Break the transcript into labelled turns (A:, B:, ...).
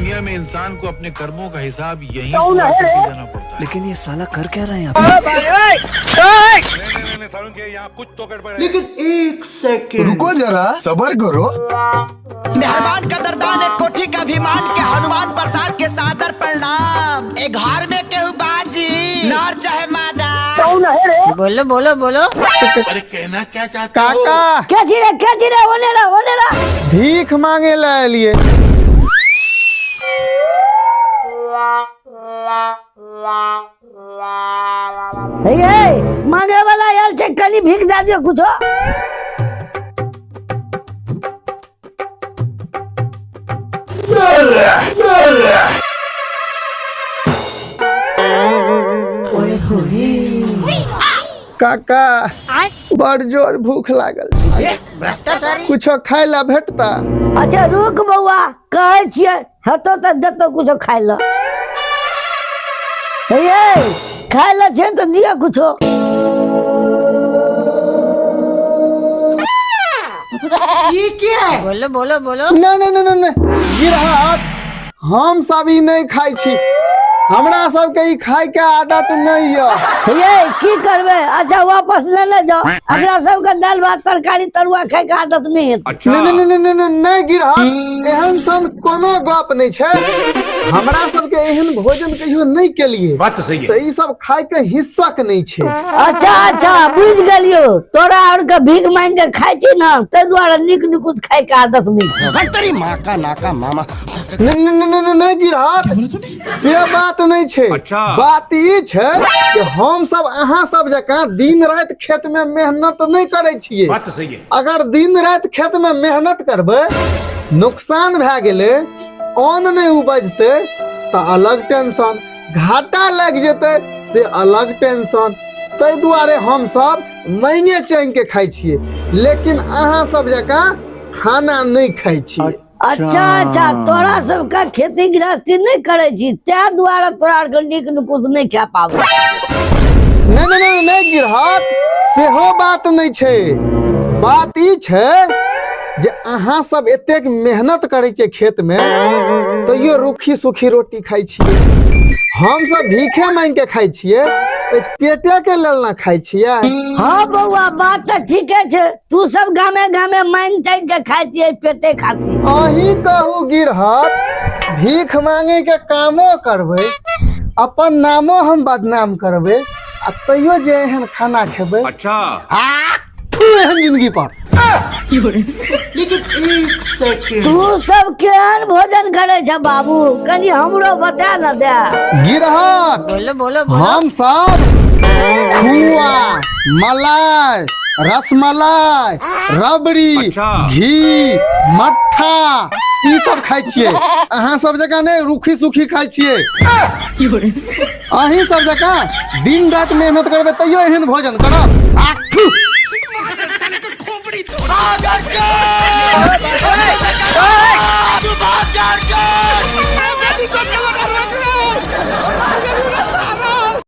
A: दुनिया में इंसान को अपने कर्मों का हिसाब यही देना पड़ता है।
B: लेकिन ये साला कर क्या रहे हैं
A: यहाँ कुछ तो गड़बड़ है।
C: लेकिन एक सेकंड
B: रुको जरा, सबर करो।
D: मेहरबान कदरदान एक कोठी का अभिमान के हनुमान प्रसाद के सादर प्रणाम। एक घर में केहू बाजी नर चाहे मादा।
E: बोलो बोलो बोलो।
A: अरे कहना क्या चाहते हो?
F: काका
E: क्या चीरे होने ला।
F: भीख मांगे ला लिए।
E: मांगे वाला यार चेक करनी भीख दे दियो कुछ।
F: काका बड़ जोर भूख लागल छै, कुछो खाय ला भेटता?
E: अच्छा रुक बउआ, कहे छियै हतो त देतो कुछो खाय ला। खाय ला छै त दिया कुछो।
C: ये क्या है?
E: बोलो बोलो बोलो।
F: नहीं गिरहत, हम सब ई नहीं खाई छी। हमरा सब के ई खाय के आदत नहीं है।
E: की करबे? अच्छा वापस ले जाओ। अगला सब का दाल भात तरकारी तरुआ खाय के आदत नहीं है।
F: नहीं गिरहत, एहन सन कोनो गप नहीं छै। हमरा सब के एहन भोजन कहियो नहीं के लिए।
A: बात तो सही है।
F: ई सब खाय के हिस्सा के नहीं छै।
E: अच्छा बुझ गेलियो। तोरा और के भीख मांग के खाय छी ना, ते द्वारा निक निकुत खाय के आदत नहीं है।
D: तेरी माँ का नाका मामा।
F: नहीं गिरहत, से बात नहीं छै।
A: अच्छा।
F: बात ई छै कि हम सब अहाँ सब जकां दिन रात खेत में मेहनत नहीं करे छियै।
A: बात तो सही है।
F: अगर दिन रात खेत में मेहनत करबै, नुकसान भए गेले, अन्न नहीं उपजते तो अलग टेंशन, घाटा लग जेते से अलग टेंशन। ताहि दुआरे हम सब महीने चैन के खाई छियै, लेकिन अहाँ सब जकां खाना नहीं खाई छियै।
E: अच्छा तोरा सबका खेती गृहस्थी नहीं करे छी, ते द्वारा तोरा के निक निकुत नहीं खा पाबो।
F: नहीं गिरहत, सेहो बात नहीं छै। बात ई छै जे अहाँ सब एतेक मेहनत करे छे खेत में, तो यो रूखी सूखी रोटी खाई छियै। हम सब भीखे मांग के खाई छियै, पेटे के लेल ना खाई छियै।
E: हाँ बउआ, बात तो ठीक है। तू सब गामे गामे मांग चांग के खाई छियै, पेटे खाती।
F: अही कहू गिरहत, भीख मांगे के कामो करबै, अपन नामो हम बदनाम करबै, आ तैयो जे एहन खाना खेबै।
A: अच्छा।
F: एहन जिंदगी पर।
C: लेकिन एक सेकंड,
E: तू सब केहन भोजन करे छ बाबू, कनी हमरो बता न दे।
F: गिरहत,
E: बोलो बोलो
F: हम सब खुआ, मलाई, रसमलाई, रबड़ी,
A: अच्छा।
F: घी, मट्ठा ई सब खाई छियै। अहाँ सब जगह नहीं रूखी सूखी खाई छियै। अहीं सब जगह दिन रात मेहनत करबै तैयो एहन भोजन करब।
D: तू बात कर।